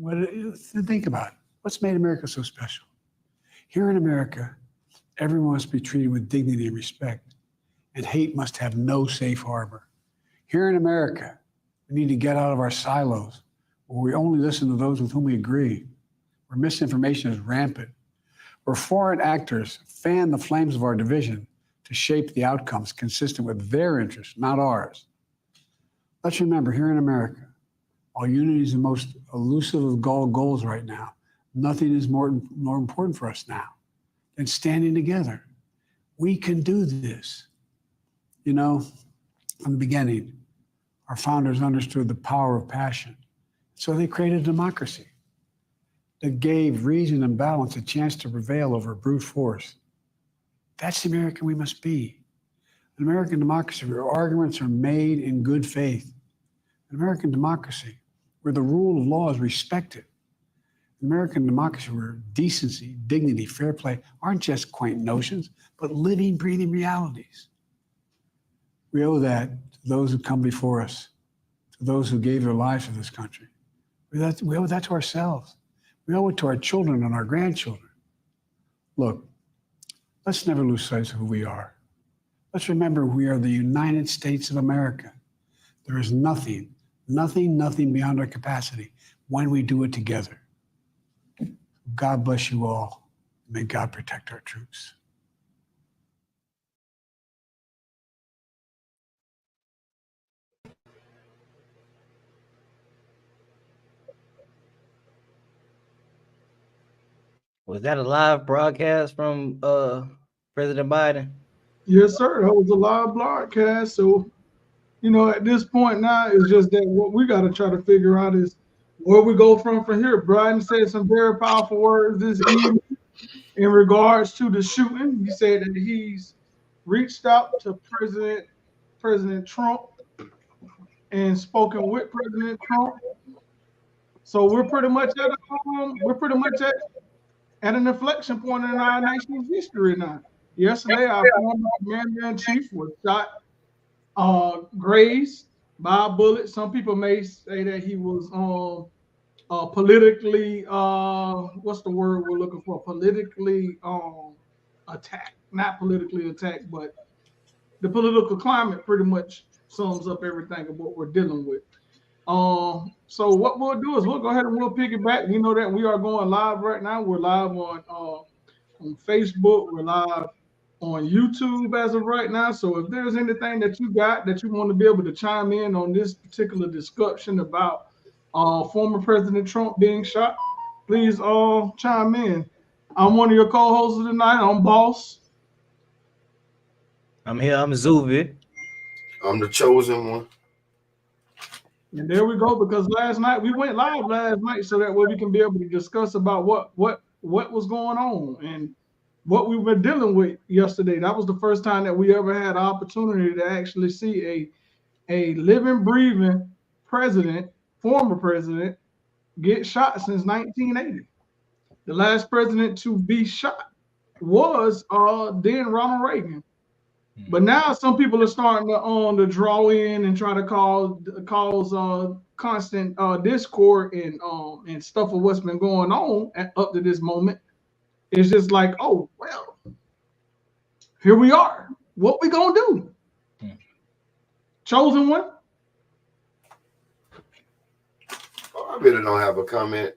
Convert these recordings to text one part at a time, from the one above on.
Think about it. What's made America so special? Here in America, everyone must be treated with dignity and respect, and hate must have no safe harbor. Here in America, we need to get out of our silos where we only listen to those with whom we agree, where misinformation is rampant, where foreign actors fan the flames of our division to shape the outcomes consistent with their interests, not ours. Let's remember, here in America, while unity is the most elusive of goals right now, nothing is more important for us now than standing together. We can do this. You know, from the beginning, our founders understood the power of passion. So they created democracy that gave reason and balance a chance to prevail over brute force. That's the American we must be. An American democracy where arguments are made in good faith. An American democracy where the rule of law is respected. An American democracy where decency, dignity, fair play aren't just quaint notions, but living, breathing realities. We owe that to those who come before us, to those who gave their lives for this country. We owe that to ourselves. We owe it to our children and our grandchildren. Look, let's never lose sight of who we are. Let's remember we are the United States of America. There is nothing beyond our capacity when we do it together. God bless you all. May God protect our troops. Was that a live broadcast from President Biden? Yes, sir. That was a live broadcast. So, at this point now, it's just that what we got to try to figure out is where we go from here. Biden said some very powerful words this evening in regards to the shooting. He said that he's reached out to President Trump and spoken with President Trump. So we're pretty much at an inflection point in our nation's history now. Yesterday, our former commander-in-chief was shot, grazed by a bullet. Some people may say that he was politically, what's the word we're looking for? Politically attacked. Not politically attacked, but the political climate pretty much sums up everything of what we're dealing with. So what we'll do is we'll go ahead and we'll piggyback. We know that we are going live right now. We're live on Facebook. We're live on YouTube as of right now. So if there's anything that you got that you want to be able to chime in on this particular discussion about former President Trump being shot, please chime in. I'm one of your co-hosts tonight. I'm Boss. I'm here. I'm Zuvi. I'm the chosen one. And there we go, because we went live last night so that way we can be able to discuss about what was going on and what we were dealing with yesterday. That was the first time that we ever had an opportunity to actually see a living, breathing president, former president, get shot since 1980. The last president to be shot was then Ronald Reagan. But now some people are starting to draw in and try to cause constant discord and stuff of what's been going on up to this moment. It's just like, oh well, here we are. What we gonna do? Chosen one. I really don't have a comment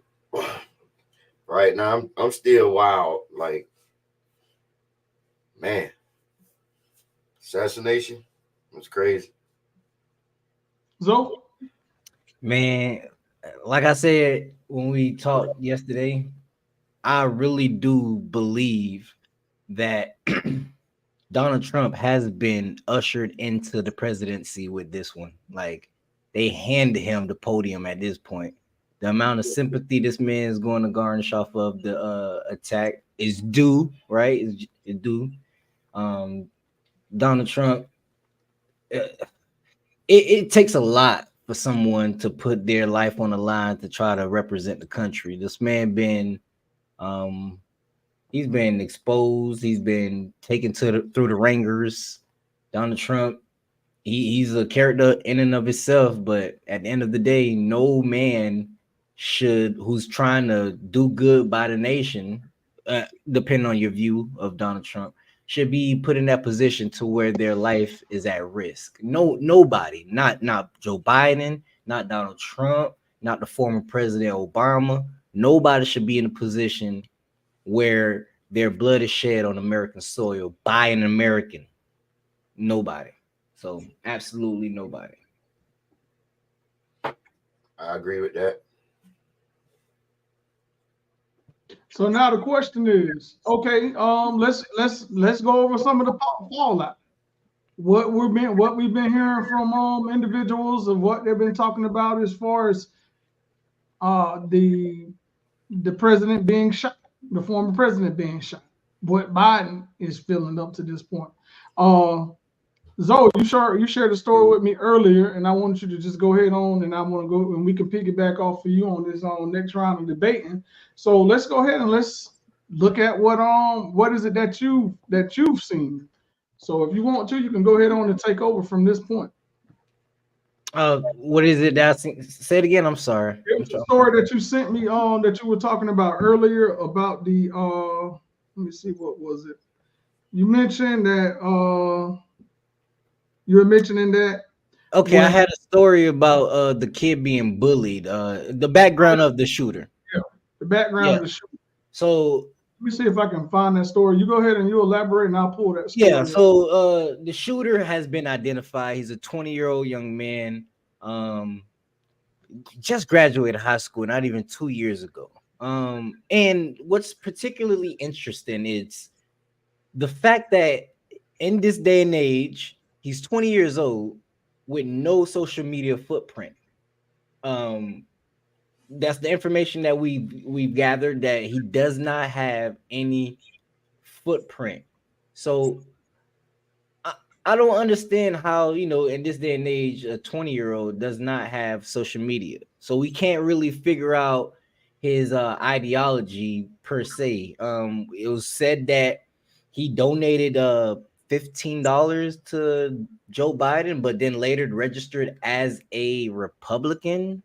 right now. I'm still wild. Like, man. Assassination was crazy. So, man, like I said when we talked yesterday, I really do believe that Donald Trump has been ushered into the presidency with this one. Like, they handed him the podium at this point. The amount of sympathy this man is going to garnish off of the attack is due, right? It's due. Donald Trump, it takes a lot for someone to put their life on the line to try to represent the country. This man he's been exposed. He's been taken through the ringers. Donald Trump, he's a character in and of himself, but at the end of the day, no man who's trying to do good by the nation, depending on your view of Donald Trump, should be put in that position to where their life is at risk. Nobody, not Joe Biden, not Donald Trump, not the former President Obama. Nobody should be in a position where their blood is shed on American soil by an American. Nobody. So absolutely nobody. I agree with that. So now the question is, okay, let's go over some of the fallout. What we've been hearing from individuals of what they've been talking about as far as the president being shot, the former president being shot, what Biden is feeling up to this point. Zoe, you shared a story with me earlier, and I want you to just go ahead on, and I want to go, and we can piggyback off for you on this next round of debating. So let's go ahead and let's look at what is it that you've seen. So if you want to, you can go ahead on and take over from this point. What is it that say it again? I'm sorry. It was a story that you sent me on that you were talking about earlier about the let me see, what was it? You mentioned that you were mentioning that. Okay, I had a story about the kid being bullied. The background of the shooter. Yeah, the background of the shooter. So let me see if I can find that story. You go ahead and you elaborate, and I'll pull that story. Yeah, so the shooter has been identified. He's a 20-year-old young man, just graduated high school, not even 2 years ago. And what's particularly interesting is the fact that in this day and age, he's 20 years old with no social media footprint. That's the information that we've gathered, that he does not have any footprint. So I don't understand how, in this day and age, a 20-year-old does not have social media. So we can't really figure out his ideology per se. It was said that he donated $15 to Joe Biden, but then later registered as a Republican.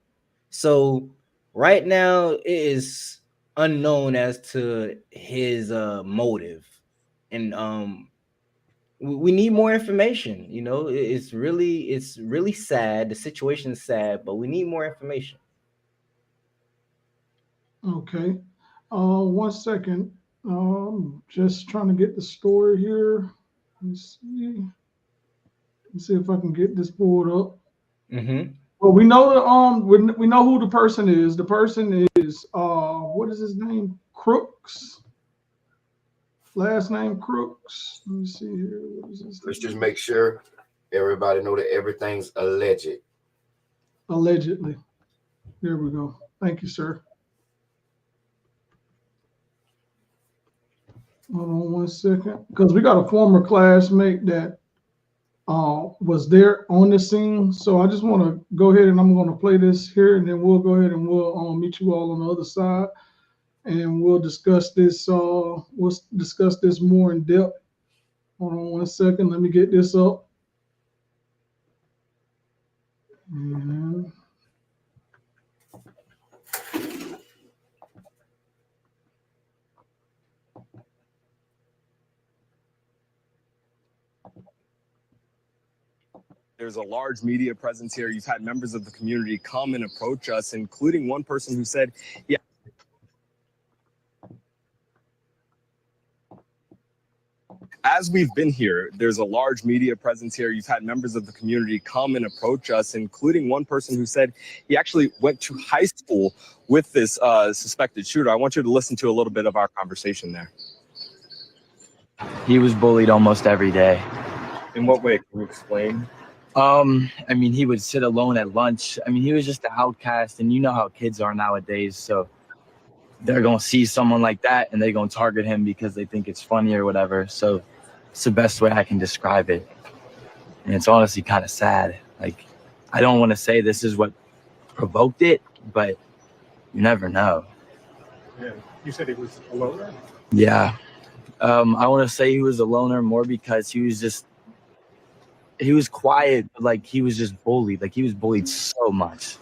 So right now it is unknown as to his motive, and we need more information. It's really sad. The situation is sad, but we need more information. Okay, 1 second. Just trying to get the story here. Let's see if I can get this pulled up. Mm-hmm. Well, we know that we know who the person is. The person is what is his name? Crooks. Last name Crooks. Let me see here. What is this? Let's just make sure everybody know that everything's alleged. Allegedly. There we go. Thank you, sir. Hold on 1 second, because we got a former classmate that was there on the scene. So I just want to go ahead and I'm going to play this here, and then we'll go ahead and we'll meet you all on the other side, and we'll discuss this. We'll discuss this more in depth. Hold on 1 second. Let me get this up. And there's a large media presence here. You've had members of the community come and approach us, including one person who said, yeah. As we've been here, there's a large media presence here. You've had members of the community come and approach us, including one person who said he actually went to high school with this suspected shooter. I want you to listen to a little bit of our conversation there. He was bullied almost every day. In what way? Can you explain? I mean, he would sit alone at lunch. I mean, he was just an outcast, and you know how kids are nowadays. So they're going to see someone like that and they're going to target him because they think it's funny or whatever. So it's the best way I can describe it. And it's honestly kind of sad. Like, I don't want to say this is what provoked it, but you never know. Yeah. You said he was a loner? Yeah. I want to say he was a loner more because he was quiet, but like he was just bullied. Like he was bullied so much.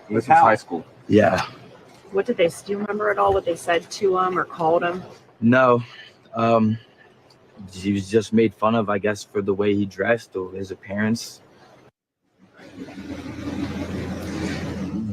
This was high school. Yeah. What did they? Do you remember at all what they said to him or called him? No. He was just made fun of, I guess, for the way he dressed or his appearance.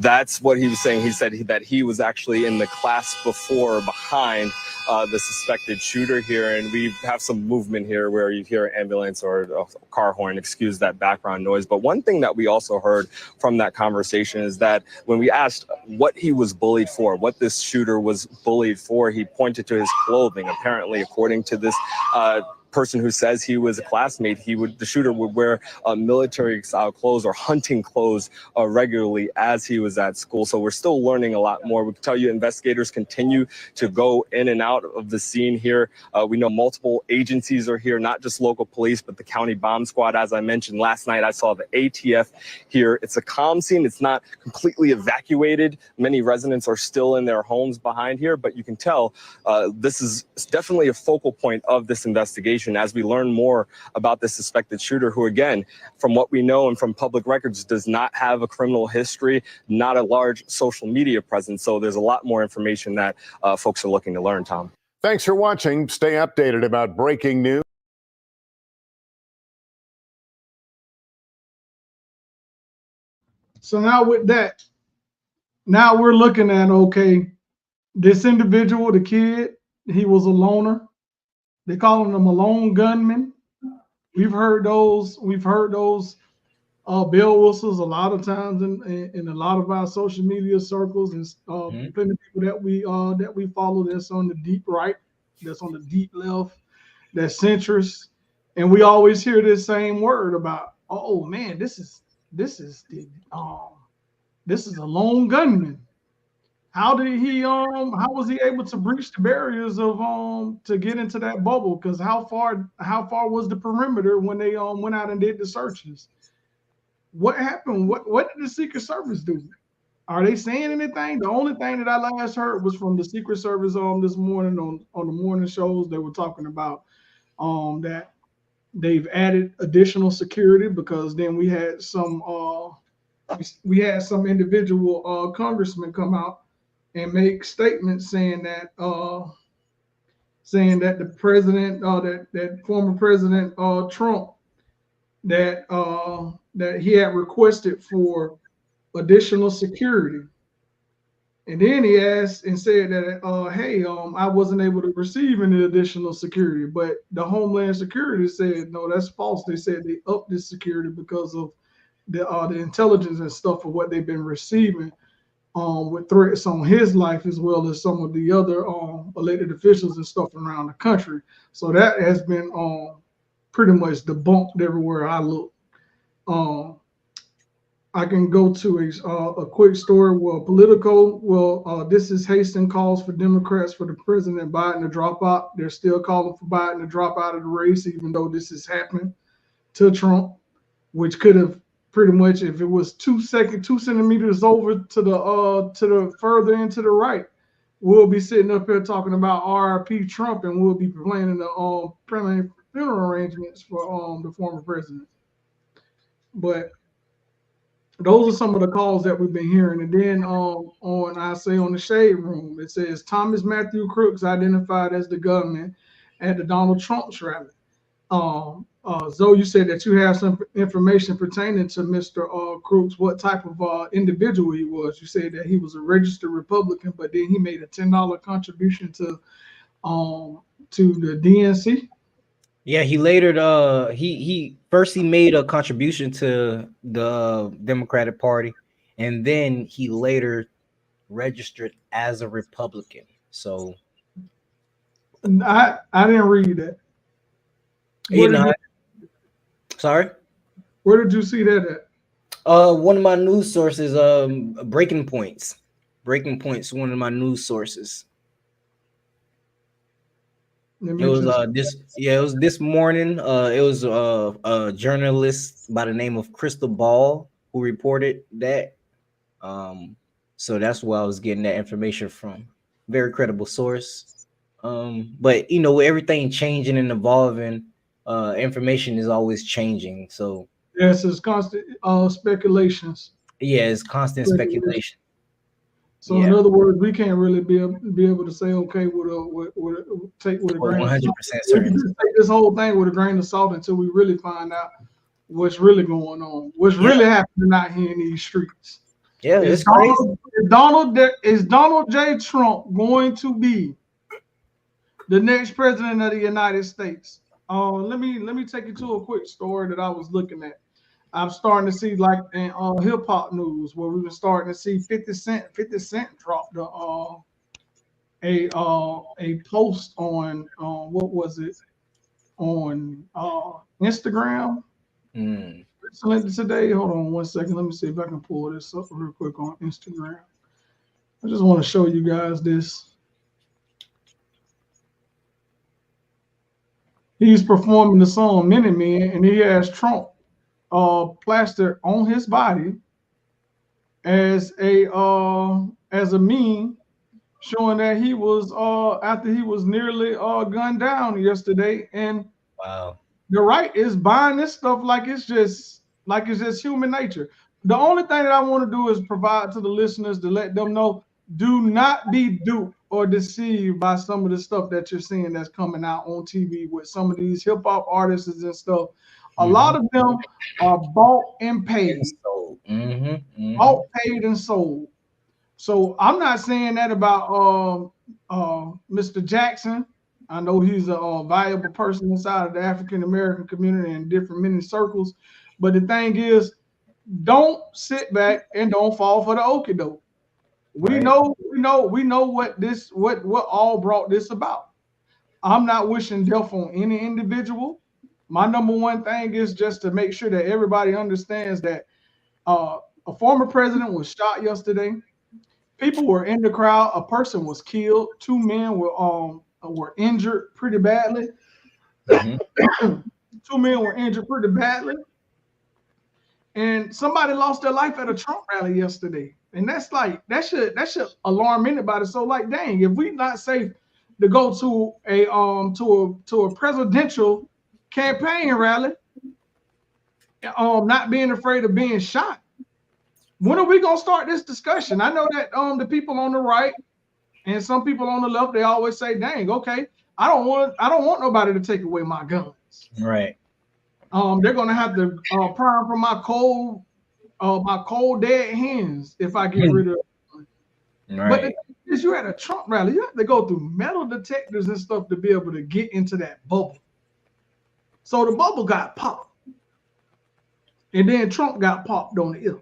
That's what he was saying. He said that he was actually in the class before or behind the suspected shooter here. And we have some movement here where you hear an ambulance or a car horn, excuse that background noise. But one thing that we also heard from that conversation is that when we asked what he was bullied for, what this shooter was bullied for, he pointed to his clothing. Apparently, according to this person who says he was a classmate, the shooter would wear military style clothes or hunting clothes regularly as he was at school. So we're still learning a lot more. We can tell you investigators continue to go in and out of the scene here. We know multiple agencies are here, not just local police, but the county bomb squad. As I mentioned last night, I saw the ATF here. It's a calm scene. It's not completely evacuated. Many residents are still in their homes behind here, but you can tell this is definitely a focal point of this investigation as we learn more about the suspected shooter, who, again, from what we know and from public records, does not have a criminal history, not a large social media presence. So there's a lot more information that folks are looking to learn, Tom. Thanks for watching. Stay updated about breaking news. So now with that, now we're looking at, okay, this individual, the kid, he was a loner. They calling him a lone gunman. We've heard those bell whistles a lot of times in a lot of our social media circles, and plenty of people that we follow that's on the deep right, that's on the deep left, that's centrist, and we always hear this same word about, oh man, this is a lone gunman. How was he able to breach the barriers of to get into that bubble? Because how far was the perimeter when they went out and did the searches? What happened? What did the Secret Service do? Are they saying anything? The only thing that I last heard was from the Secret Service this morning on the morning shows. They were talking about that they've added additional security, because then we had some individual congressmen come out and make statements saying that the president, that former President Trump, that he had requested for additional security, and then he asked and said that hey, I wasn't able to receive any additional security, but the Homeland Security said no, that's false. They said they upped this security because of the intelligence and stuff of what they've been receiving. With threats on his life, as well as some of the other elected officials and stuff around the country. So that has been pretty much debunked everywhere I look. I can go to a quick story. This is Hasten calls for Democrats for the President Biden to drop out. They're still calling for Biden to drop out of the race, even though this is happening to Trump, which could have pretty much, if it was 2 centimeters over to the further into the right, we'll be sitting up here talking about RIP Trump, and we'll be planning the funeral arrangements for the former president. But those are some of the calls that we've been hearing. And then on the Shade Room, it says Thomas Matthew Crooks identified as the gunman at the Donald Trump's rally. Zoe, you said that you have some information pertaining to Mr. Crooks, what type of individual he was. You said that he was a registered Republican, but then he made a $10 contribution to the DNC. Yeah, he later he made a contribution to the Democratic Party, and then he later registered as a Republican. So I didn't read that. Sorry? Where did you see that at? One of my news sources, Breaking Points. Breaking Points, one of my news sources. It was this morning. It was a journalist by the name of Crystal Ball who reported that. So that's where I was getting that information from. Very credible source. But you know, with everything changing and evolving, information is always changing. So yes, it's constant speculations. Yeah, it's constant speculation. So in other words, we can't really be able to say okay take with a grain of 100% salt. We certain. can just take this whole thing with a grain of salt until we really find out what's really going on, what's really happening out here in these streets. Yeah, Is it's crazy. Donald J. Trump going to be the next president of the United States? Let me take you to a quick story that I was looking at. I'm starting to see like in hip hop news where we've been starting to see 50 Cent dropped a post on what was it on Instagram. Today, hold on one second. Let me see if I can pull this up real quick on Instagram. I just want to show you guys this. He's performing the song Minute Man, and he has Trump plastered on his body as a meme showing that he was after he was nearly gunned down yesterday. And wow, the right is buying this stuff like it's just human nature. The only thing that I want to do is provide to the listeners to let them know, do not be duped or deceived by some of the stuff that you're seeing that's coming out on TV with some of these hip hop artists and stuff. A lot of them are bought and paid. Bought, paid, and sold. So I'm not saying that about Mr. Jackson. I know he's a valuable person inside of the African American community in different many circles. But the thing is, don't sit back and don't fall for the okie doke. We know what all brought this about. I'm not wishing death on any individual. My number one thing is just to make sure that everybody understands that a former president was shot yesterday. People were in the crowd. A person was killed. 2 men were injured pretty badly. 2 men were injured pretty badly. And somebody lost their life at a Trump rally yesterday. And that's like, that should alarm anybody. So like, dang, if we not safe to go to a presidential campaign rally, not being afraid of being shot, when are we gonna start this discussion? I know that the people on the right and some people on the left, they always say, dang, okay, I don't want nobody to take away my guns. Right. They're gonna have to prime from my cold dead hands if I get rid of them. Right. But the thing is, you're at a Trump rally, you have to go through metal detectors and stuff to be able to get into that bubble. So the bubble got popped. And then Trump got popped on the ear.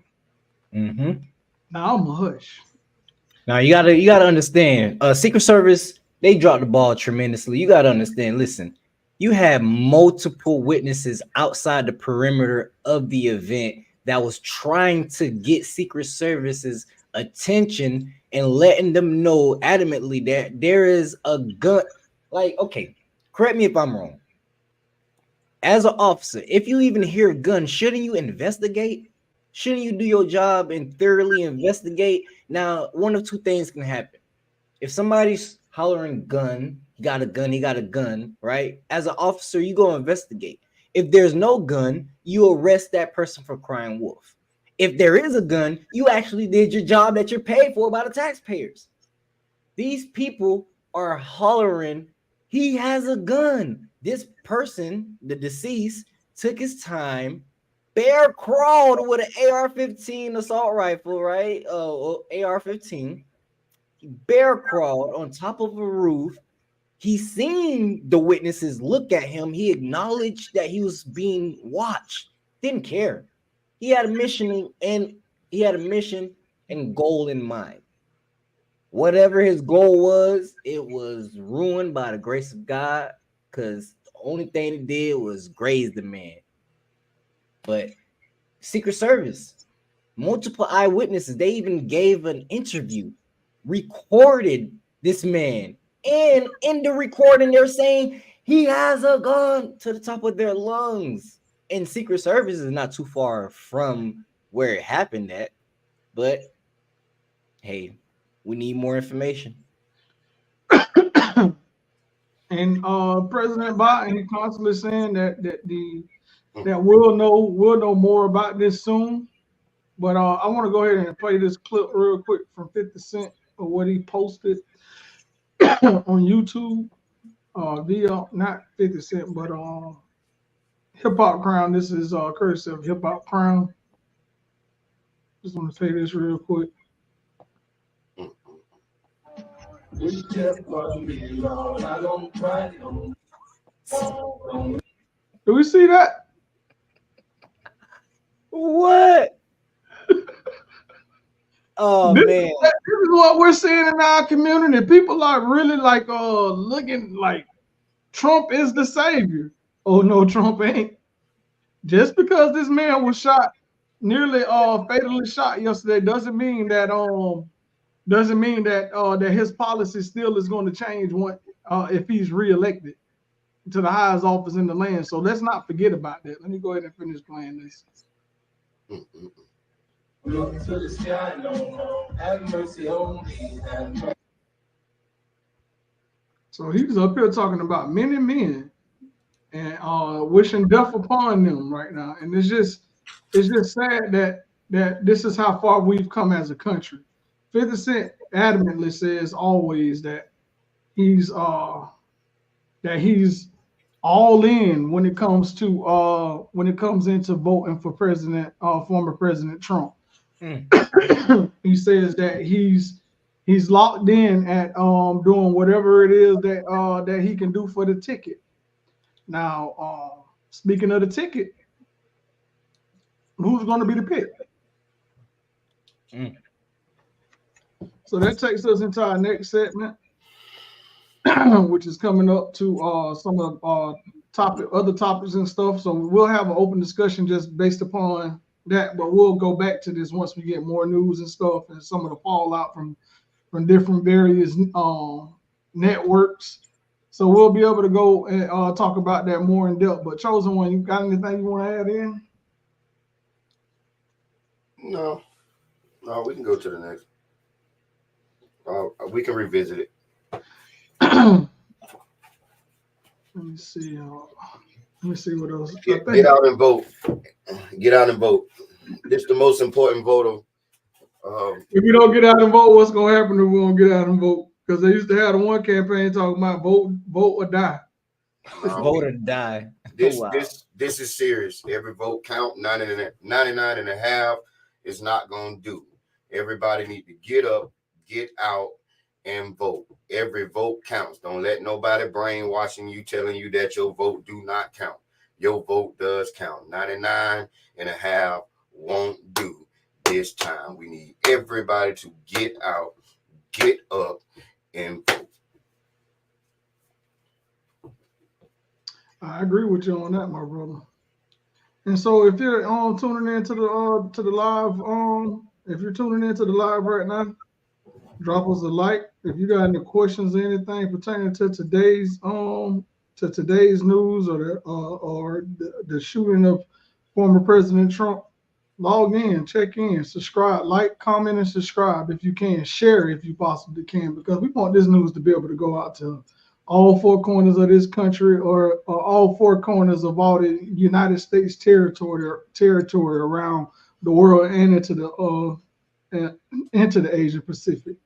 Now I'm a hush. Now you gotta understand. Secret Service, they dropped the ball tremendously. You gotta understand. Listen, you had multiple witnesses outside the perimeter of the event that was trying to get Secret Service's attention and letting them know adamantly that there is a gun. Like, okay, correct me if I'm wrong. As an officer, if you even hear a gun, shouldn't you investigate? Shouldn't you do your job and thoroughly investigate? Now, one of two things can happen. If somebody's hollering gun, he got a gun, right? As an officer, you go investigate. If there's no gun, you arrest that person for crying wolf. If there is a gun, you actually did your job that you're paid for by the taxpayers. These people are hollering, he has a gun. This person, the deceased, took his time, bear crawled with an AR-15 assault rifle, right? AR-15. He bear crawled on top of a roof. He seen the witnesses look at him. He acknowledged that he was being watched. Didn't care. He had a mission and goal in mind. Whatever his goal was, it was ruined by the grace of God, because the only thing it did was graze the man. But Secret Service, multiple eyewitnesses, they even gave an interview, recorded this man. And in the recording, they're saying he has a gun to the top of their lungs. And Secret Service is not too far from where it happened at. But hey, we need more information. And President Biden, he constantly saying that we'll know more about this soon. But I want to go ahead and play this clip real quick from 50 Cent of what he posted on YouTube via not 50 Cent, but Hip Hop Crown. This is courtesy of Hip Hop Crown. Just want to say this real quick. Do we see that? What? Oh This man. is what we're seeing in our community. People are really like looking like Trump is the savior. Oh no, Trump ain't. Just because this man was shot, nearly fatally shot yesterday, doesn't mean that that his policy still is going to change if he's reelected to the highest office in the land. So let's not forget about that. Let me go ahead and finish playing this. Look to the sky, no, have mercy on me. So he's up here talking about many men and wishing death upon them right now. And it's just sad that this is how far we've come as a country. 50 Cent adamantly says always that he's all in when it comes into voting for former President Trump. He says that he's locked in at doing whatever it is that he can do for the ticket. Now, speaking of the ticket, who's going to be the pick? So that takes us into our next segment, which is coming up to some of other topics and stuff. So we'll have an open discussion just based upon that, but we'll go back to this once we get more news and stuff and some of the fallout from different various networks. So we'll be able to go and talk about that more in depth. But Chosen One, you got anything you want to add in? No, we can go to the next. We can revisit it. Let me see what else. Get out and vote. Get out and vote. This is the most important vote of. If we don't get out and vote, what's gonna happen if we don't get out and vote? Because they used to have the one campaign talking about vote or die. Vote or die. This Wow. this is serious. Every vote count. 99 and a half is not gonna do. Everybody need to get up, get out, and vote. Every vote counts. Don't let nobody brainwashing you, telling you that your vote do not count. Your vote does count. 99 and a half won't do this time. We need everybody to get out, get up, and vote. I agree with you on that, my brother. And so if you're tuning into the live, if you're tuning into the live right now, drop us a like. If you got any questions or anything pertaining to today's news or the shooting of former President Trump, log in, check in, subscribe, like, comment, and subscribe if you can. Share if you possibly can, because we want this news to be able to go out to all four corners of this country or all four corners of all the United States territory around the world and into the Asia Pacific.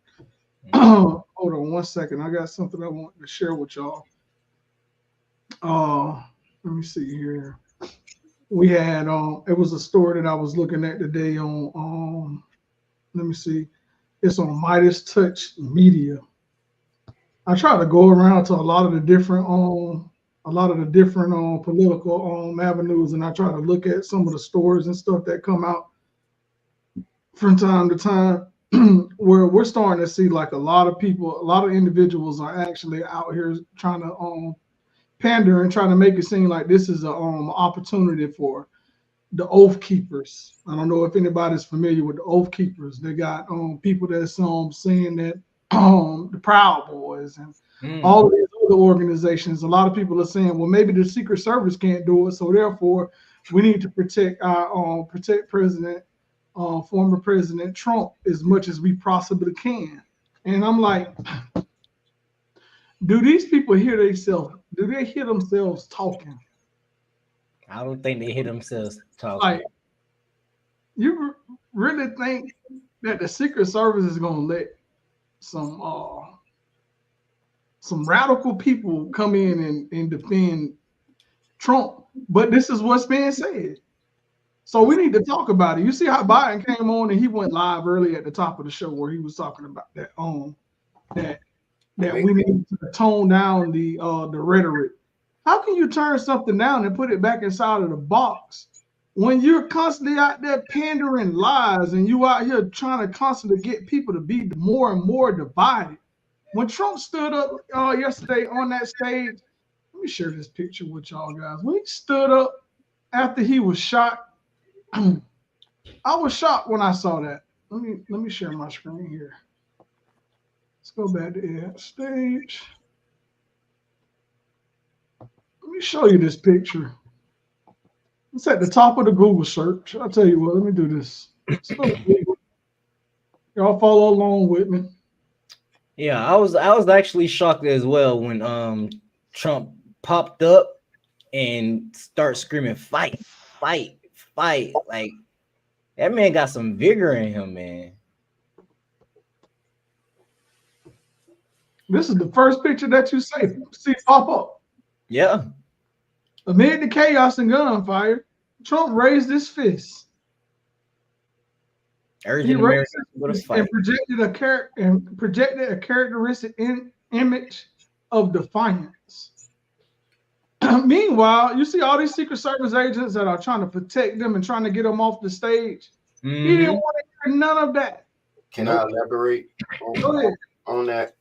Hold on one second. I got something I want to share with y'all. Let me see here. We had it was a story that I was looking at today on let me see. It's on Midas Touch Media. I try to go around to a lot of the different political avenues, and I try to look at some of the stories and stuff that come out from time to time, where we're starting to see like a lot of individuals are actually out here trying to pander and trying to make it seem like this is an opportunity for the Oath Keepers. I don't know if anybody's familiar with the Oath Keepers. They got people that's saying that the Proud Boys and all of these other organizations. A lot of people are saying, well, maybe the Secret Service can't do it, so therefore we need to protect our former President Trump as much as we possibly can. And I'm like, do these people hear themselves? Do they hear themselves talking? I don't think they hear themselves talking. Like, really think that the Secret Service is going to let some radical people come in and defend Trump, but this is what's being said. So we need to talk about it. You see how Biden came on and he went live early at the top of the show where he was talking about that that we need to tone down the rhetoric. How can you turn something down and put it back inside of the box when you're constantly out there pandering lies and you out here trying to constantly get people to be more and more divided? When Trump stood up yesterday on that stage, let me share this picture with y'all guys. When he stood up after he was shot, I was shocked when I saw that. Let me share my screen here. Let's go back to the stage. Let me show you this picture. It's at the top of the Google search. I'll tell you what, let me do this. Y'all follow along with me. Yeah, I was actually shocked as well when Trump popped up and start screaming, fight, fight, fight. Like, that man got some vigor in him, man. This is the first picture that you see pop up. Yeah. Amid the chaos and gunfire, Trump raised his fist. Urging Americans to fight. And projected a characteristic image of defiance. Meanwhile, you see all these Secret Service agents that are trying to protect them and trying to get them off the stage. Mm-hmm. He didn't want to hear none of that. Can I elaborate on that?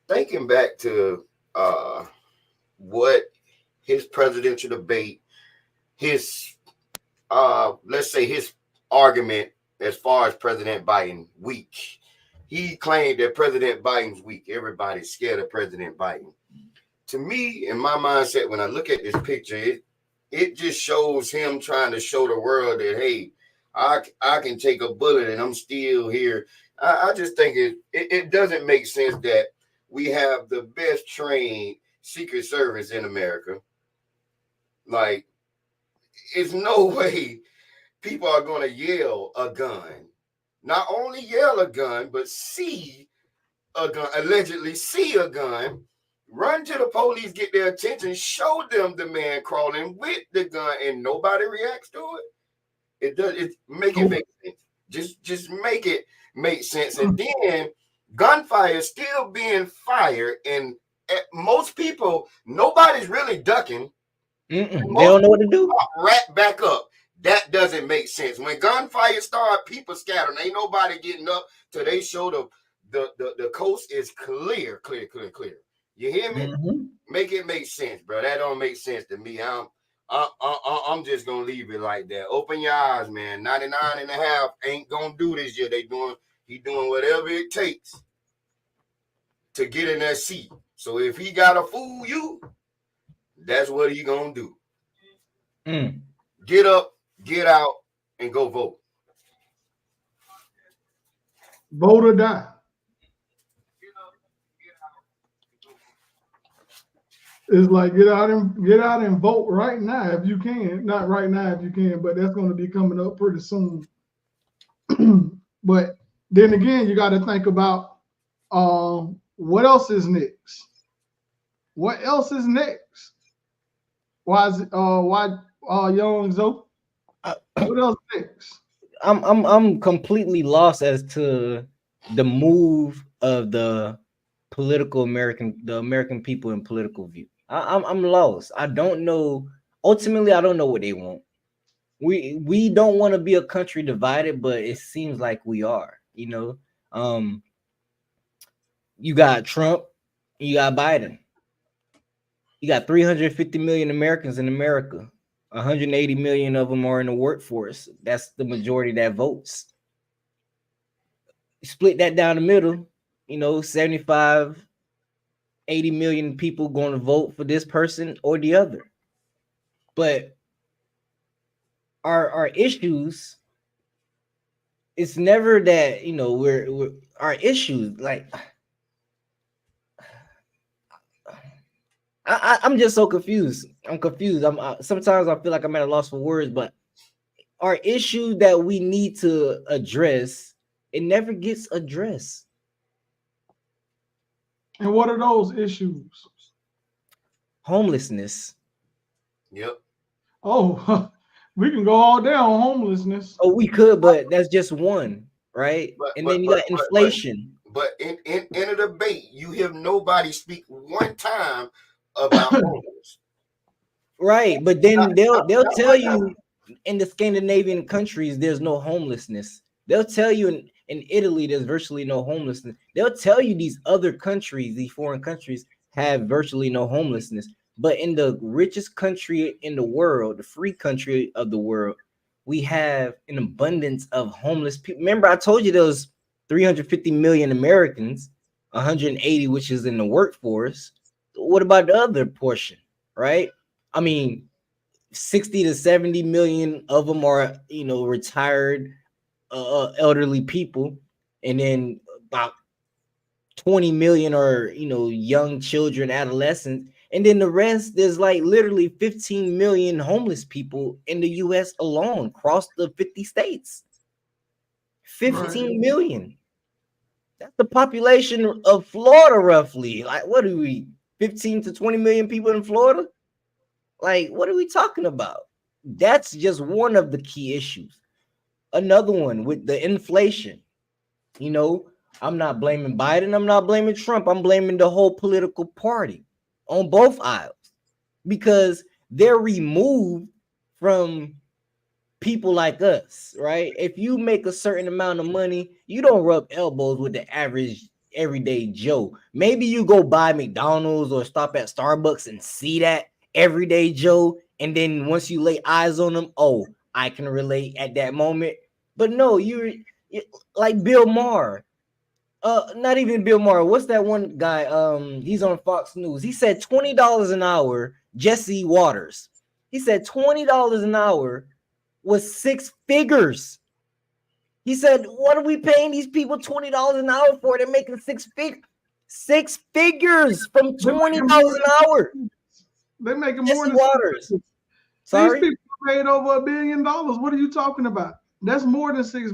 Thinking back to what his presidential debate, his let's say his argument as far as President Biden weak. He claimed that President Biden's weak. Everybody's scared of President Biden. To me, in my mindset, when I look at this picture, it just shows him trying to show the world that, hey, I can take a bullet and I'm still here. I just think it doesn't make sense that we have the best trained Secret Service in America. Like, it's no way people are going to yell a gun. Not only yell a gun, but see a gun, allegedly see a gun, run to the police, get their attention, show them the man crawling with the gun, and nobody reacts to it. It does. It make it make sense. Just make it make sense. And then gunfire still being fired, and most people, nobody's really ducking. They don't know what to do. Right back up. That doesn't make sense. When gunfire start, people scattering. Ain't nobody getting up till they show the coast is clear. You hear me? Mm-hmm. Make it make sense, bro. That don't make sense to me. I'm just gonna leave it like that. Open your eyes, man. 99 and a half ain't gonna do this year. He doing whatever it takes to get in that seat. So if he gotta fool you, that's what he gonna do. Get up, get out, and go vote. Vote or die. It's like get out and vote right now if you can. Not right now if you can, but that's going to be coming up pretty soon. But then again, you got to think about what else is next. What else is next? Why Young Zoe? What else next? I'm completely lost as to the move of the American people in political view. I'm lost. I don't know. Ultimately, I don't know what they want. We don't want to be a country divided, but it seems like we are. You know, you got Trump, you got Biden. You got 350 million Americans in America. 180 million of them are in the workforce. That's the majority that votes. Split that down the middle, 75, 80 million people going to vote for this person or the other. But our issues, it's never that, we're our issues, like, I'm just so confused. I'm confused. Sometimes I feel like I'm at a loss for words, but are issues that we need to address. It never gets addressed. And what are those issues? Homelessness. Yep. Oh, we can go all day on homelessness. Oh, we could, but that's just one, right? But- And but- then you but- got but- inflation. But in a debate, you hear nobody speak one time about homeless. Right, but then they'll tell you in the Scandinavian countries there's no homelessness. They'll tell you in Italy there's virtually no homelessness. They'll tell you these other countries, these foreign countries, have virtually no homelessness. But in the richest country in the world, the free country of the world, we have an abundance of homeless people. Remember, I told you there was 350 million Americans, 180 which is in the workforce. What about the other portion, right? I mean, 60 to 70 million of them are, retired elderly people, and then about 20 million are, young children, adolescents, and then the rest, there's like literally 15 million homeless people in the US alone, across the 50 states. 15 million. That's the population of Florida, roughly. Like, what are we, 15 to 20 million people in Florida? Like, what are we talking about? That's just one of the key issues. Another one with the inflation. I'm not blaming Biden. I'm not blaming Trump. I'm blaming the whole political party on both aisles, because they're removed from people like us, right? If you make a certain amount of money, you don't rub elbows with the average everyday Joe. Maybe you go buy McDonald's or stop at Starbucks and see that everyday Joe, and then once you lay eyes on them, oh, I can relate at that moment. But no, you're like Bill Maher. Not even Bill Maher. What's that one guy? He's on Fox News. He said $20 an hour. Jesse Waters. He said $20 an hour was 6 figures. He said, "What are we paying these people $20 an hour for? They're making 6 figures from $20 an hour." They're making Jesse more than Waters. Sorry, these people paid over $1 billion. What are you talking about? That's more than 6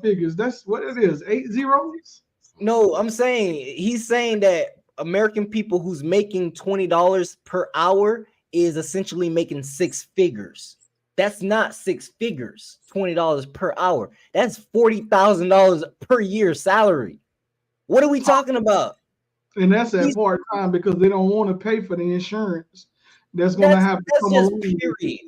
figures. That's what it is. 8 zeros. no, he's saying that American people who's making $20 per hour is essentially making 6 figures. That's not 6 figures, $20 per hour. That's $40,000 per year salary. What are we talking about? And that's at part time because they don't want to pay for the insurance. That's going to have to That's come just along. period.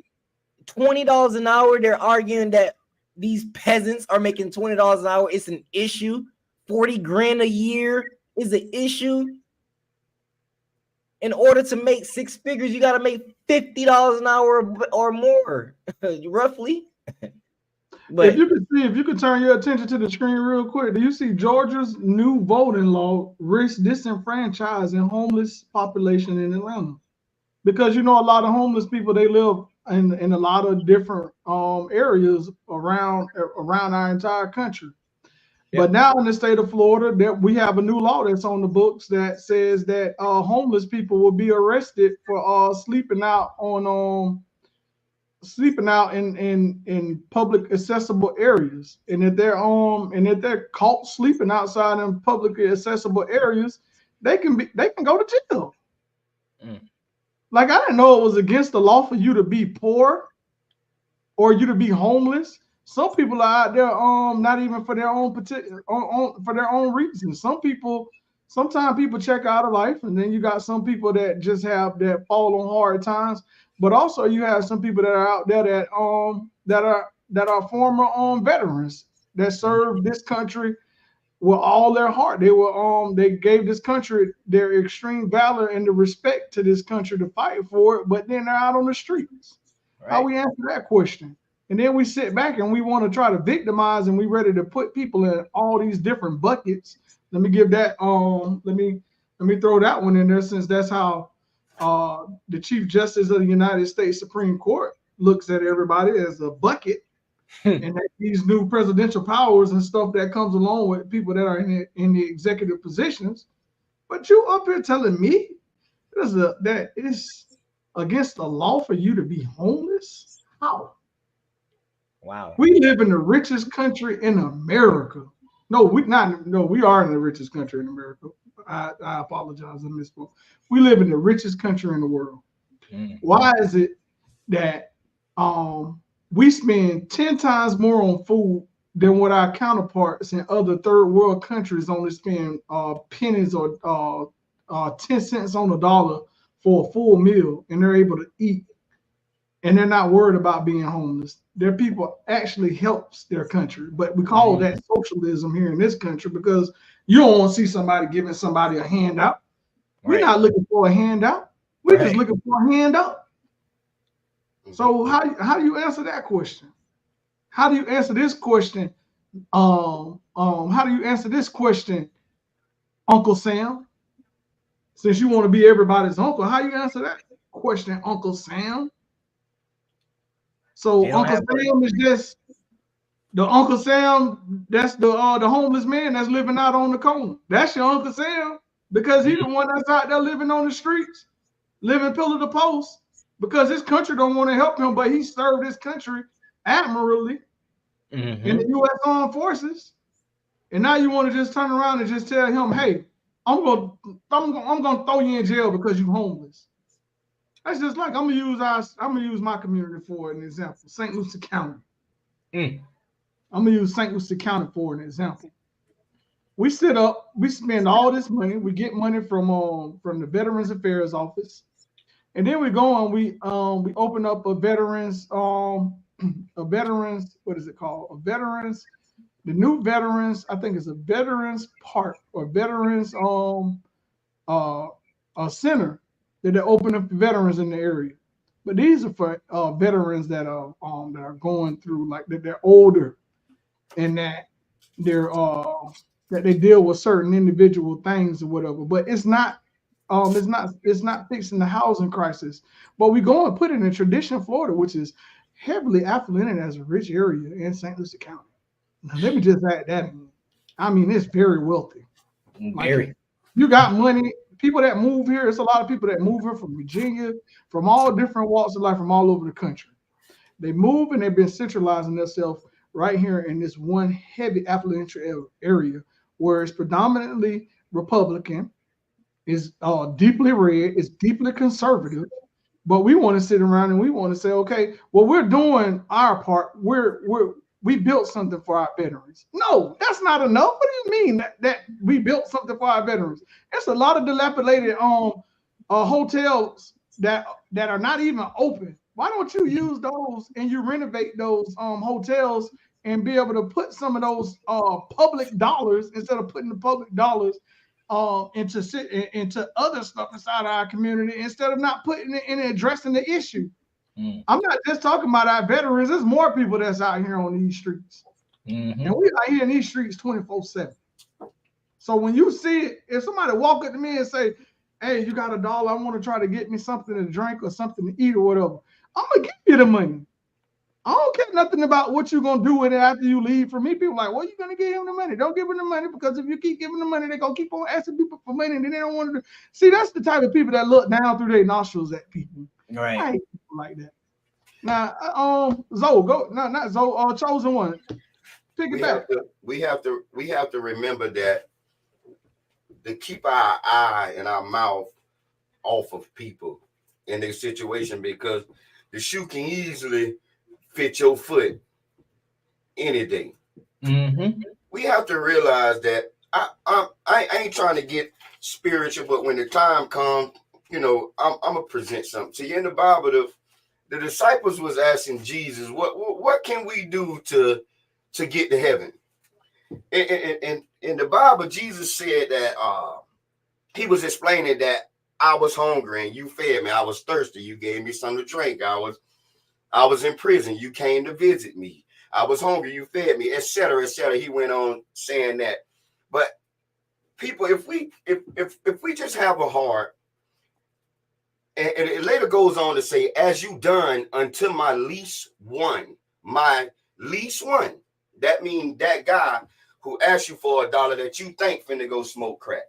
$20 an hour. They're arguing that these peasants are making $20 an hour. It's an issue. 40 grand a year is an issue. In order to make 6 figures, you got to make $50 an hour or more, roughly. But If you could turn your attention to the screen real quick, do you see Georgia's new voting law risks disenfranchising homeless population in Atlanta? Because a lot of homeless people, they live in a lot of different areas around our entire country. But now in the state of Florida, that we have a new law that's on the books that says that homeless people will be arrested for sleeping out in public accessible areas, and if they're caught sleeping outside in publicly accessible areas, they can go to jail. Like, I didn't know it was against the law for you to be poor or you to be homeless. Some people are out there not even for their own for their own reasons. Sometimes people check out of life, and then you got some people that just that fall on hard times. But also you have some people that are out there that are former veterans that served this country with all their heart. They gave this country their extreme valor and the respect to this country to fight for it, but then they're out on the streets. Right. How we answer that question? And then we sit back and we want to try to victimize, and we ready to put people in all these different buckets. Let me give that let me throw that one in there, since that's how the Chief Justice of the United States Supreme Court looks at everybody, as a bucket. And these new presidential powers and stuff that comes along with people that are in the executive positions. But you up here telling me that it's against the law for you to be homeless? How? Wow. We live in the richest country in America. No, we not. No, we are in the richest country in America. I apologize. I misspoke. We live in the richest country in the world. Why is it that we spend 10 times more on food than what our counterparts in other third world countries only spend pennies or 10 cents on the dollar for a full meal, and they're able to eat, and they're not worried about being homeless? Their people actually helps their country, but we call that socialism here in this country because you don't want to see somebody giving somebody a handout. We're not looking for a handout. We're just looking for a handout. So how do you answer that question? How do you answer this question? How do you answer this question, Uncle Sam? Since you want to be everybody's uncle, how you answer that question, Uncle Sam? So Uncle Sam is just the Uncle Sam. That's the homeless man that's living out on the corner. That's your Uncle Sam because he's the one that's out there living on the streets, living pillar to post. Because his country don't want to help him, but he served his country admirably in the U.S. Armed Forces. And now you want to just turn around and just tell him, "Hey, I'm gonna throw you in jail because you're homeless." That's just like I'm gonna use my community for an example, St. Lucie County. I'm gonna use St. Lucie County for an example. We sit up, we spend all this money, we get money from the Veterans Affairs Office, and then we go and we open up a veterans what is it called? The new veterans, I think it's a veterans park or veterans a center that they open up for veterans in the area. But these are for veterans that are going through, like that they're older and that they're that they deal with certain individual things or whatever. But it's not fixing the housing crisis. But we go and put it in Tradition, Florida, which is heavily affluent and as a rich area in St. Lucie County. Now, let me just add that in. I mean, it's very wealthy. Very. Like, you got money. People that move here, it's a lot of people that move here from Virginia, from all different walks of life, from all over the country. They move and they've been centralizing themselves right here in this one heavy affluent area where it's predominantly Republican, is deeply red, it's deeply conservative. But we want to sit around and we want to say, okay, well, we're doing our part. We built something for our veterans. No, that's not enough. What do you mean that we built something for our veterans? It's a lot of dilapidated hotels that are not even open. Why don't you use those and you renovate those hotels and be able to put some of those public dollars instead of putting the public dollars into other stuff inside our community instead of not putting it in addressing the issue? I'm not just talking about our veterans. There's more people that's out here on these streets. And we are here in these streets 24/7. So when you see it, if somebody walk up to me and say, "Hey, you got $1, I want to try to get me something to drink or something to eat or whatever," I'm going to give you the money. I don't care nothing about what you're going to do with it after you leave from me. People are like, "Well, you're going to give him the money." Don't give him the money, because if you keep giving the money, they're going to keep on asking people for money and then they don't want to do. See, that's the type of people that look down through their nostrils at people. Right. I hate people like that. Now, Zoe, go. No, not Zoe. Chosen One. Pick it back. We have to remember that to keep our eye and our mouth off of people in their situation, because the shoe can easily fit your foot any day. We have to realize that I ain't trying to get spiritual, but when the time comes, I'm gonna present something to you. In the Bible, the disciples was asking Jesus, what can we do to get to heaven? And in the Bible, Jesus said that he was explaining that I was hungry and you fed me. I was thirsty, you gave me something to drink. I was in prison, you came to visit me. I was hungry, you fed me, etc., etc. He went on saying that. But people, if we just have a heart. And it later goes on to say, "As you done unto my least one," That means that guy who asked you for $1 that you think finna go smoke crack.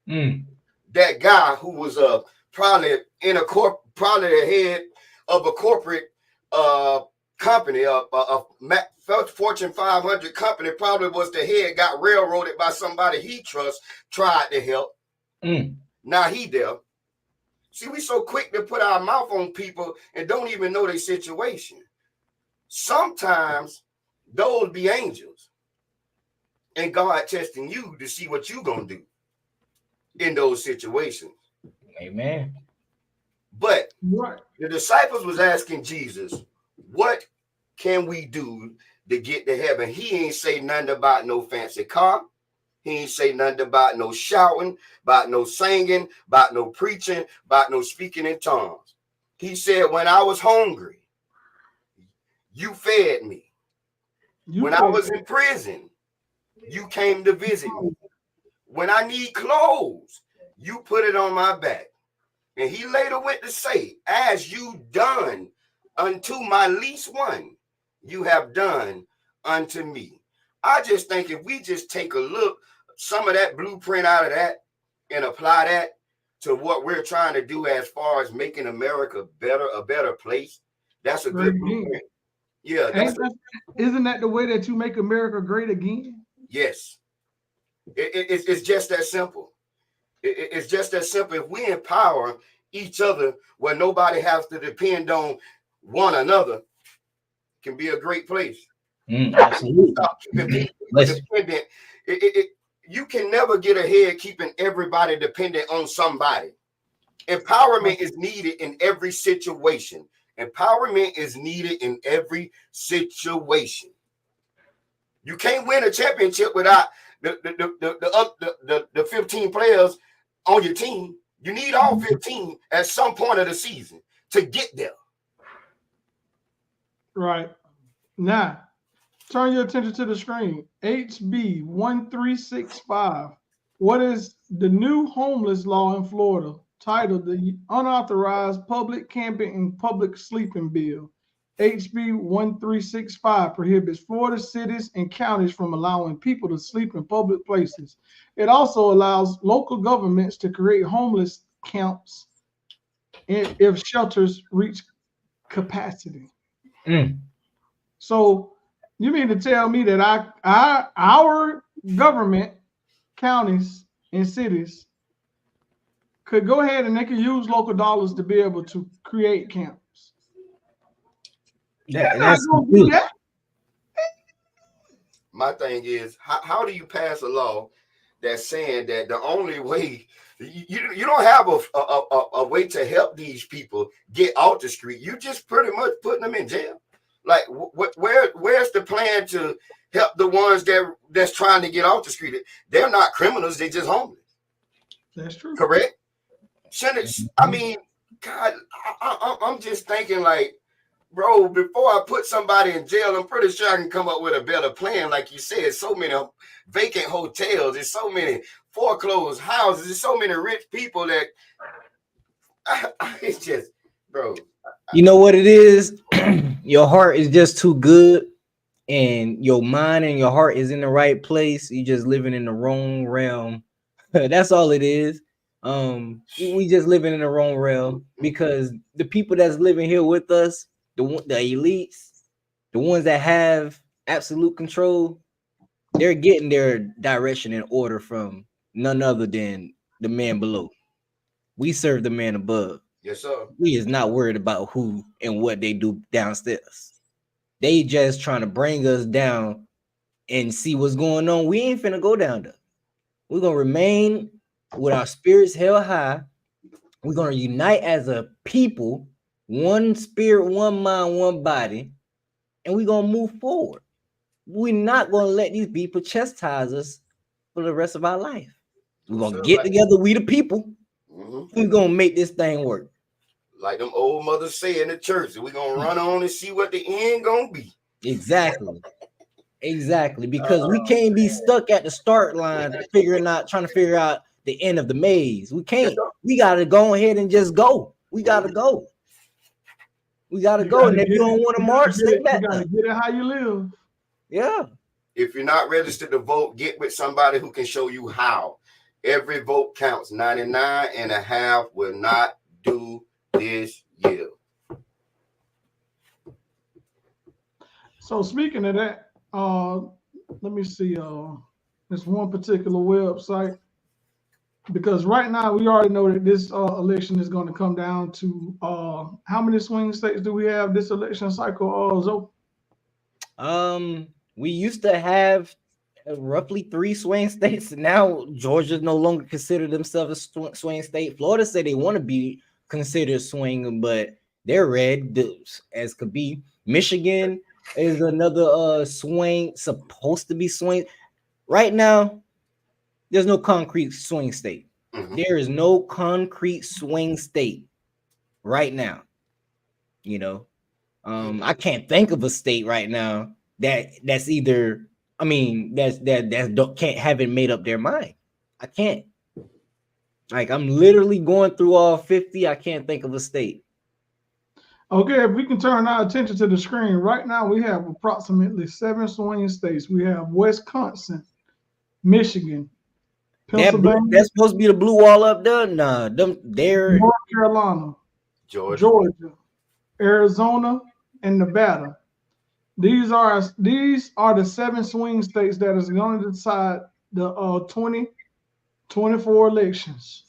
That guy who was probably the head of a corporate company, Fortune 500 company, probably was the head, got railroaded by somebody he trusts, tried to help. Now he there. See, we so quick to put our mouth on people and don't even know their situation. Sometimes those be angels, and God testing you to see what you gonna do in those situations. Amen. But Right. the disciples was asking Jesus, what can we do to get to heaven? He ain't say nothing about no fancy car. He ain't say nothing about no shouting, about no singing, about no preaching, about no speaking in tongues. He said, when I was hungry, you fed me. When I was in prison, you came to visit me. When I need clothes, you put it on my back. And he later went to say, as you done unto my least one, you have done unto me. I just think if we just take a look, some of that blueprint out of that and apply that to what we're trying to do as far as making America better, a better place, that's a good blueprint. Yeah. Isn't that the way that you make America great again? Yes. It's just that simple. It's just that simple. If we empower each other where nobody has to depend on one another, it can be a great place. Absolutely. Stop keeping people dependent. You can never get ahead keeping everybody dependent on somebody. Empowerment is needed in every situation. Empowerment is needed in every situation. You can't win a championship without the 15 players on your team. You need all 15 at some point of the season to get there. Right. Now, turn your attention to the screen. HB 1365. What is the new homeless law in Florida titled the Unauthorized Public Camping and Public Sleeping Bill? HB 1365 prohibits Florida cities and counties from allowing people to sleep in public places. It also allows local governments to create homeless camps if shelters reach capacity. So you mean to tell me that our government, counties and cities could go ahead and they could use local dollars to be able to create camps? That's my thing is, how do you pass a law that's saying that the only way you don't have a way to help these people get off the street? You just pretty much putting them in jail. Like, where's the plan to help the ones that's trying to get off the street? They're not criminals; they're just homeless. That's true. Correct? I mean, God, I'm just thinking like, bro, before I put somebody in jail, I'm pretty sure I can come up with a better plan. Like you said, so many vacant hotels, there's so many foreclosed houses, there's so many rich people that it's just, bro. You know what it is? Your heart is just too good, and your mind and your heart is in the right place. You just living in the wrong realm. That's all it is. We just living in the wrong realm because the people that's living here with us, the elites, the ones that have absolute control, they're getting their direction and order from none other than the man below. We serve the man above. Yes, sir. We is not worried about who and what they do downstairs. They just trying to bring us down and see what's going on. We ain't finna go down there. We're gonna remain with our spirits held high. We're gonna unite as a people, one spirit, one mind, one body, and we're gonna move forward. We're not gonna let these people chastise us for the rest of our life. We're gonna get together, we the people. We're gonna make this thing work. Like them old mothers say in the church, we're gonna run on and see what the end gonna be. Exactly. Exactly. Because we can't be stuck at the start line trying to figure out the end of the maze. We can't. We gotta go ahead and just go. We gotta go. We gotta go. And if you don't want to march, stay back. You gotta get it how you live. Yeah. If you're not registered to vote, get with somebody who can show you how. Every vote counts. 99.5 will not do this year. So speaking of that, let me see. There's one particular website because right now we already know that this election is going to come down to how many swing states do we have this election cycle? We used to have roughly 3 swing states. Now Georgia no longer consider themselves a swing state. Florida said they want to be considered swing, but they're red as could be. Michigan is another swing, supposed to be swing. Right now, there's no concrete swing state. There is no concrete swing state right now. You know, I can't think of a state right now that's either. I mean, haven't made up their mind. I can't. Like, I'm literally going through all 50. I can't think of a state. Okay, if we can turn our attention to the screen right now, we have approximately 7 swing states. We have Wisconsin, Michigan, Pennsylvania. That's supposed to be the blue wall up there. Nah, they're North Carolina, Georgia, Arizona, and Nevada. These are the 7 swing states that is going to decide the 2024 elections.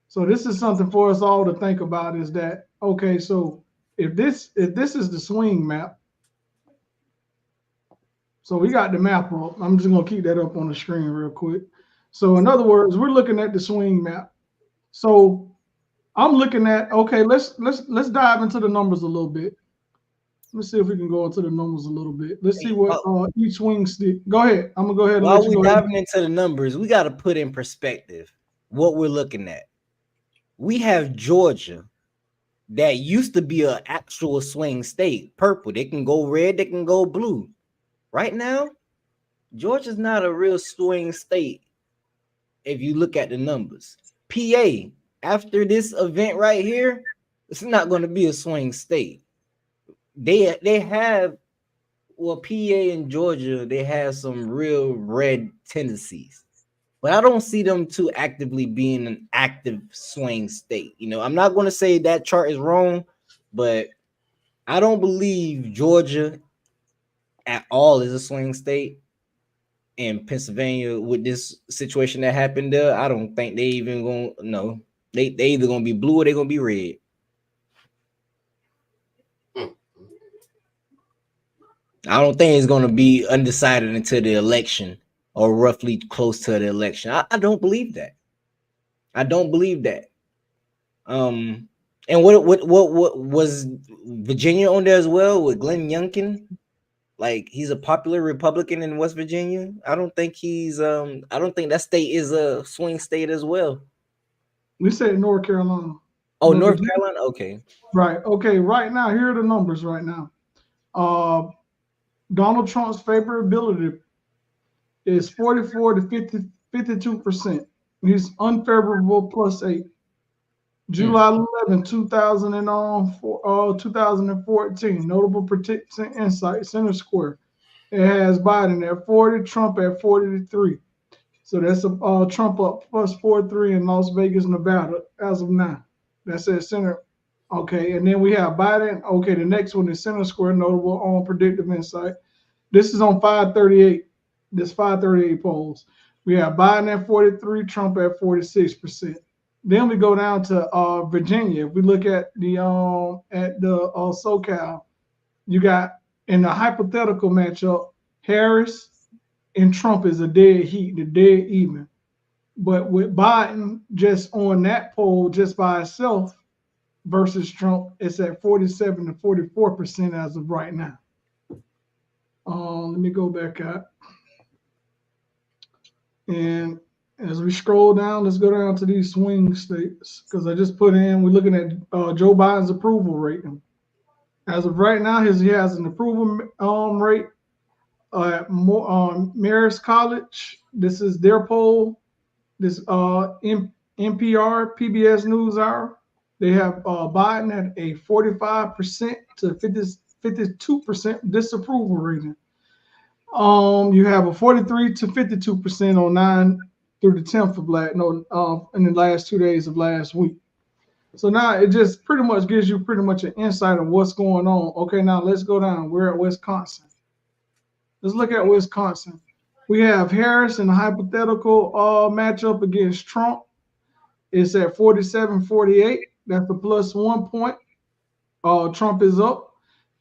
So this is something for us all to think about, is that, okay, so if this is the swing map, so we got the map up. I'm just gonna keep that up on the screen real quick. So in other words, we're looking at the swing map. So I'm looking at, okay, let's dive into the numbers a little bit. Let's see if we can go into the numbers a little bit. Let's see what each swing state. Go ahead. I'm gonna go ahead and while we're diving into the numbers, we got to put in perspective what we're looking at. We have Georgia that used to be an actual swing state, purple. They can go red, they can go blue. Right now, Georgia's not a real swing state if you look at the numbers. PA, after this event right here, it's not going to be a swing state. They have, well, PA and Georgia, they have some real red tendencies. But I don't see them too actively being an active swing state. You know, I'm not going to say that chart is wrong, but I don't believe Georgia at all is a swing state. And Pennsylvania, with this situation that happened there, I don't think they even going to, no. They either going to be blue or they're going to be red. I don't think it's going to be undecided until the election, or roughly close to the election. I don't believe that. I don't believe that. And what was Virginia on there as well with Glenn Youngkin? Like, he's a popular Republican in West Virginia. I don't think I don't think that state is a swing state as well. We said North Carolina. Oh, North Carolina? Okay. Right. Okay. Right now, here are the numbers right now. Donald Trump's favorability is 44 to 52%. He's unfavorable +8. July 11, 2014, notable partisan insight, Center Square. It has Biden at 40, Trump at 43. So that's Trump up +43 in Las Vegas, Nevada, as of now. That's at Center. Okay, and then we have Biden. Okay, the next one is Center Square, notable on predictive insight. This is on 538. This 538 polls. We have Biden at 43, Trump at 46%. Then we go down to Virginia. If we look at the SoCal, you got in the hypothetical matchup, Harris and Trump is a dead heat, the dead even. But with Biden just on that poll just by itself versus Trump, it's at 47 to 44% as of right now. Let me go back up. And as we scroll down, let's go down to these swing states, because I just put in, we're looking at Joe Biden's approval rating. As of right now, he has an approval rate at Marist College. This is their poll. This NPR, PBS NewsHour. They have Biden at a 45% to 52% disapproval rating. You have a 43 to 52% on 9 through the 10th of in the last 2 days of last week. So now it just pretty much gives you pretty much an insight of what's going on. Okay, now let's go down. We're at Wisconsin. Let's look at Wisconsin. We have Harris in a hypothetical matchup against Trump. It's at 47-48. That's the plus 1 point. Trump is up.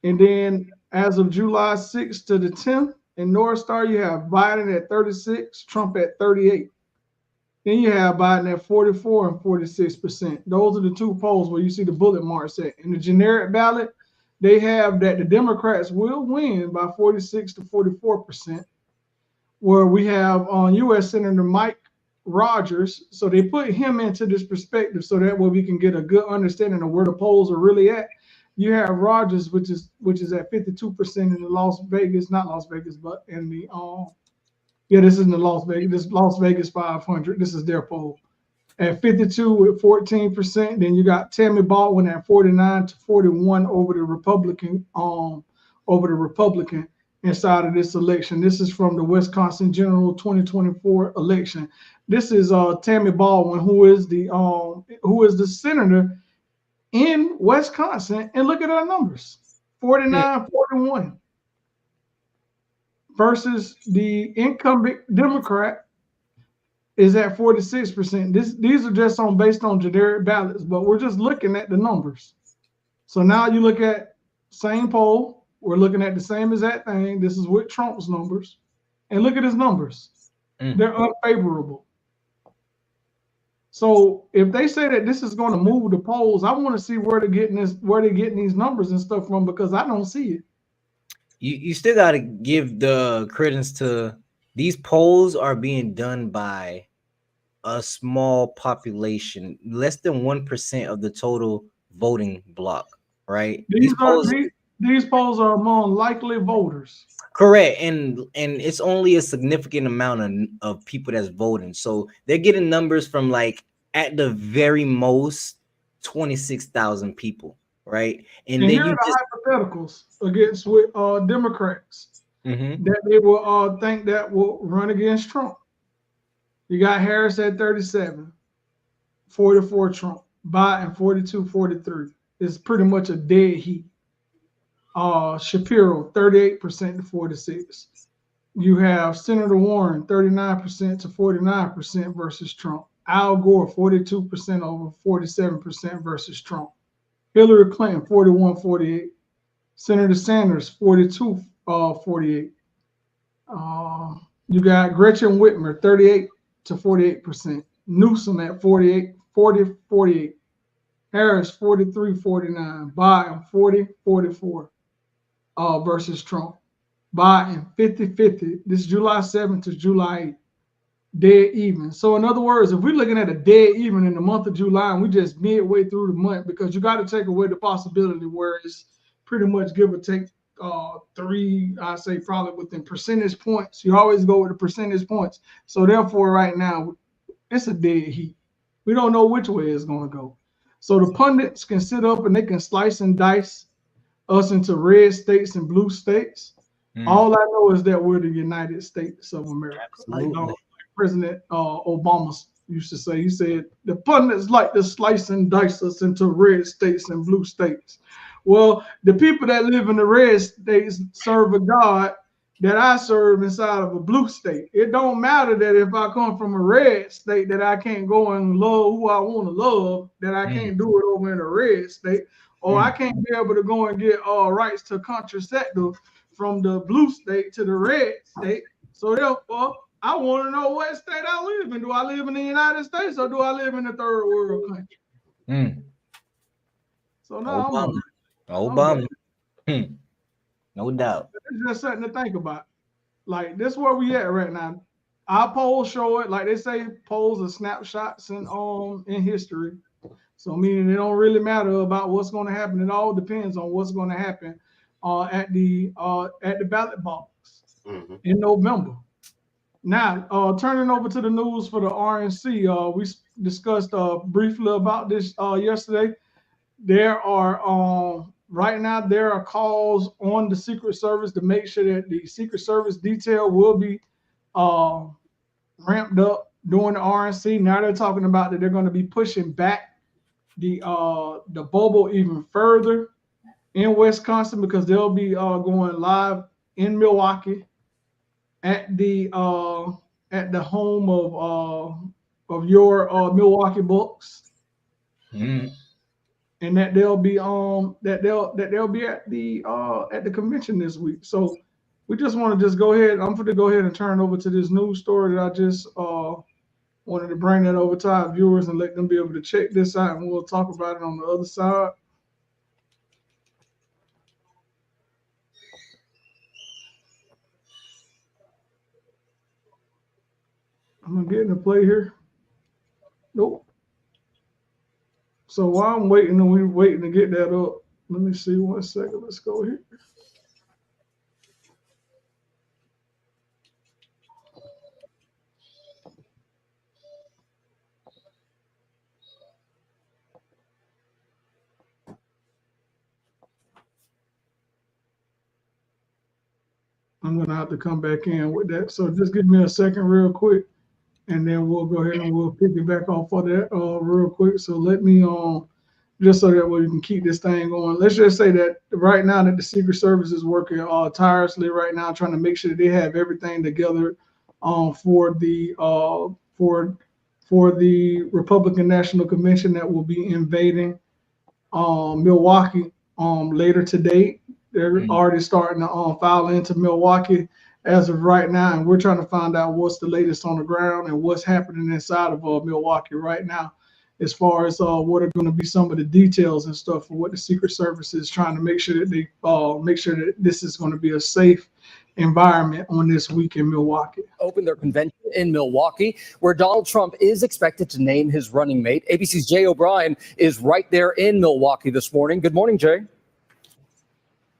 And then as of July 6th to the 10th in North Star, you have Biden at 36, Trump at 38. Then you have Biden at 44 and 46%. Those are the two polls where you see the bullet marks at. In the generic ballot, they have that the Democrats will win by 46 to 44%, where we have on U.S. Senator Mike Rogers. So they put him into this perspective so that way we can get a good understanding of where the polls are really at. You have Rogers, which is at 52% in the Las Vegas, not Las Vegas, but in the this is in the Las Vegas. This Las Vegas 500. This is their poll at 52 with 14%. Then you got Tammy Baldwin at 49 to 41 over the Republican inside of this election. This is from the Wisconsin General 2024 election. This is Tammy Baldwin, who is the senator in Wisconsin, and look at our numbers: 49-41 versus the incumbent Democrat is at 46%. These are just based on generic ballots, but we're just looking at the numbers. So now you look at same poll. We're looking at the same exact thing. This is with Trump's numbers, and look at his numbers. They're unfavorable. So if they say that this is going to move the polls, I want to see where they're getting these numbers and stuff from, because I don't see it. You still got to give the credence to these polls are being done by a small population, less than 1% of the total voting block, right? These polls are among likely voters. Correct, and it's only a significant amount of people that's voting. So they're getting numbers from, like, at the very most 26,000 people, right? And then here you are the hypotheticals against with Democrats that they will think that will run against Trump. You got Harris at 37, 44 Trump, Biden 42-43. It's pretty much a dead heat. Shapiro 38% to 46. You have Senator Warren 39% to 49% versus Trump. Al Gore 42% over 47% versus Trump. Hillary Clinton 41-48. Senator Sanders 42-48. You got Gretchen Whitmer 38 to 48%. Newsom at 40-48. Harris 43-49. Biden 40-44 versus Trump. Biden 50-50. This is July 7th to July 8th. Dead even. So in other words, if we're looking at a dead even in the month of July, and we just midway through the month, because you got to take away the possibility where it's pretty much give or take 3, I say probably within percentage points. You always go with the percentage points. So therefore, right now, it's a dead heat. We don't know which way it's going to go. So the pundits can sit up and they can slice and dice us into red states and blue states. All I know is that we're the United States of America. Like President Obama used to say. He said, the pundits like to slice and dice us into red states and blue states. Well, the people that live in the red states serve a God that I serve inside of a blue state. It don't matter that if I come from a red state that I can't go and love who I want to love, that I can't do it over in a red state, or I can't be able to go and get rights to contraceptive from the blue state to the red state. So therefore, I want to know what state I live in. Do I live in the United States or do I live in a third world country? So now Obama. No doubt. It's just something to think about. Like, this is where we at right now. Our polls show it. Like they say, polls are snapshots in history. So meaning it don't really matter about what's going to happen. It all depends on what's going to happen at the ballot box in November. Now, turning over to the news for the RNC, we discussed briefly about this yesterday. There are right now there are calls on the Secret Service to make sure that the Secret Service detail will be ramped up during the RNC. Now they're talking about that they're going to be pushing back the bubble even further in Wisconsin, because they'll be going live in Milwaukee at the home of your Milwaukee Bucks. Mhm. And that they'll be at the convention this week. So we just want to just go ahead. I'm going to go ahead and turn over to this news story that I just wanted to bring that over to our viewers and let them be able to check this out, and we'll talk about it on the other side. I'm gonna get in the play here. Nope. So while I'm waiting and we're waiting to get that up, let me see 1 second. Let's go here. I'm gonna have to come back in with that. So just give me a second real quick, and then we'll go ahead and we'll pick it back off of that real quick. So let me just so that way we can keep this thing going. Let's just say that right now that the Secret Service is working tirelessly right now, trying to make sure that they have everything together for the Republican National Convention that will be invading Milwaukee later today. They're already starting to file into Milwaukee as of right now, and we're trying to find out what's the latest on the ground and what's happening inside of Milwaukee right now, as far as what are going to be some of the details and stuff for what the Secret Service is trying to make sure that they make sure that this is going to be a safe environment on this week in Milwaukee. Open their convention in Milwaukee, where Donald Trump is expected to name his running mate. ABC's Jay O'Brien is right there in Milwaukee this morning. Good morning, Jay.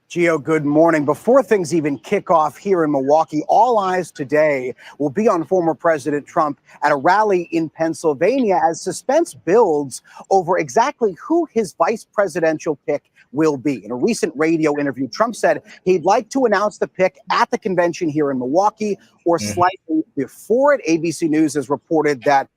Gio, good morning. Before things even kick off here in Milwaukee, all eyes today will be on former President Trump at a rally in Pennsylvania as suspense builds over exactly who his vice presidential pick will be. In a recent radio interview, Trump said he'd like to announce the pick at the convention here in Milwaukee or slightly before it. ABC News has reported that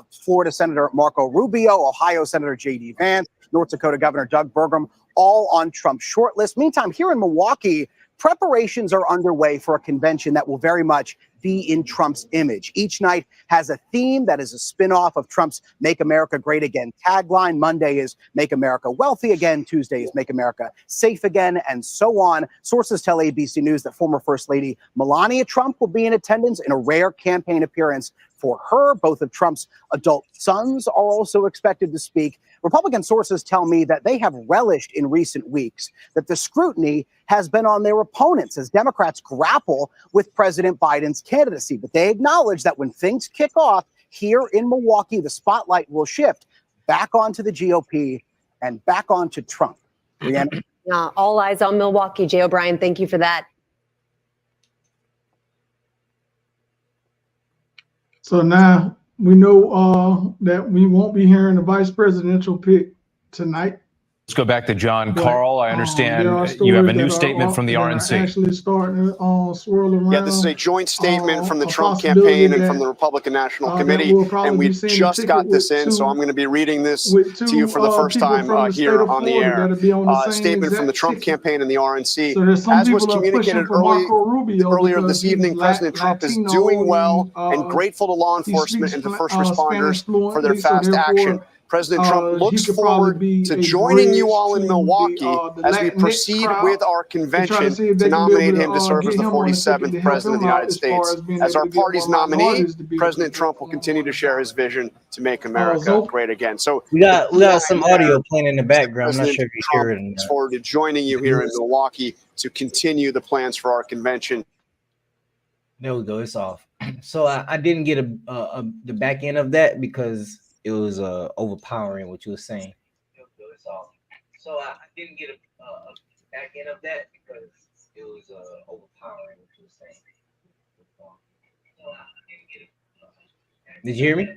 Florida Senator Marco Rubio, Ohio Senator J.D. Vance, North Dakota Governor Doug Burgum, all on Trump's shortlist. Meantime, here in Milwaukee, preparations are underway for a convention that will very much be in Trump's image. Each night has a theme that is a spinoff of Trump's Make America Great Again tagline. Monday is Make America Wealthy Again. Tuesday is Make America Safe Again, and so on. Sources tell ABC News that former First Lady Melania Trump will be in attendance in a rare campaign appearance for her. Both of Trump's adult sons are also expected to speak. Republican sources tell me that they have relished in recent weeks that the scrutiny has been on their opponents as Democrats grapple with President Biden's candidacy. But they acknowledge that when things kick off here in Milwaukee, the spotlight will shift back onto the GOP and back onto Trump. Rhiannon? All eyes on Milwaukee. Jay O'Brien, thank you for that. So now we know that we won't be hearing the vice presidential pick tonight. Let's go back to John But, Carl. I understand there are you have a stories new that statement are- from the that are RNC. Actually starting to swirl around. Yeah, this is a joint statement from the a Trump possibility campaign and that, from the Republican National that Committee. we'll probably And be we seeing a just got ticket this with in, so two- I'm going to be reading this with to you for the two, first people time from the state here of on the Florida air. that'll be on the same Statement from the exact Trump ticket. campaign and the RNC. So there's some As was people that are pushing communicated for Marco Rubio earlier because this he's evening, President Trump is Latino, doing well he, and grateful to law he enforcement speaks and to first Spanish responders for their fluently, so fast therefore, action. President Trump he looks could probably forward be to a joining you bridge all in to Milwaukee the as we Latinx proceed crowd with our to try to convention see if to they can be nominate able him to serve get as the him on the ticket 47th to help President of the him out United as far States. as being As able our to get party's more nominee, minorities to be able to President Trump will continue to share his vision to make America great again. So We got some audio playing in the background. I'm not President sure if you Trump hear it or looks not. forward to joining you here in Milwaukee to continue the plans for our convention. There we go. It's off. So I didn't get the back end of that because it was overpowering what you were saying. It's off. So I didn't get a back end of that because it was overpowering what you were saying. Did you hear me?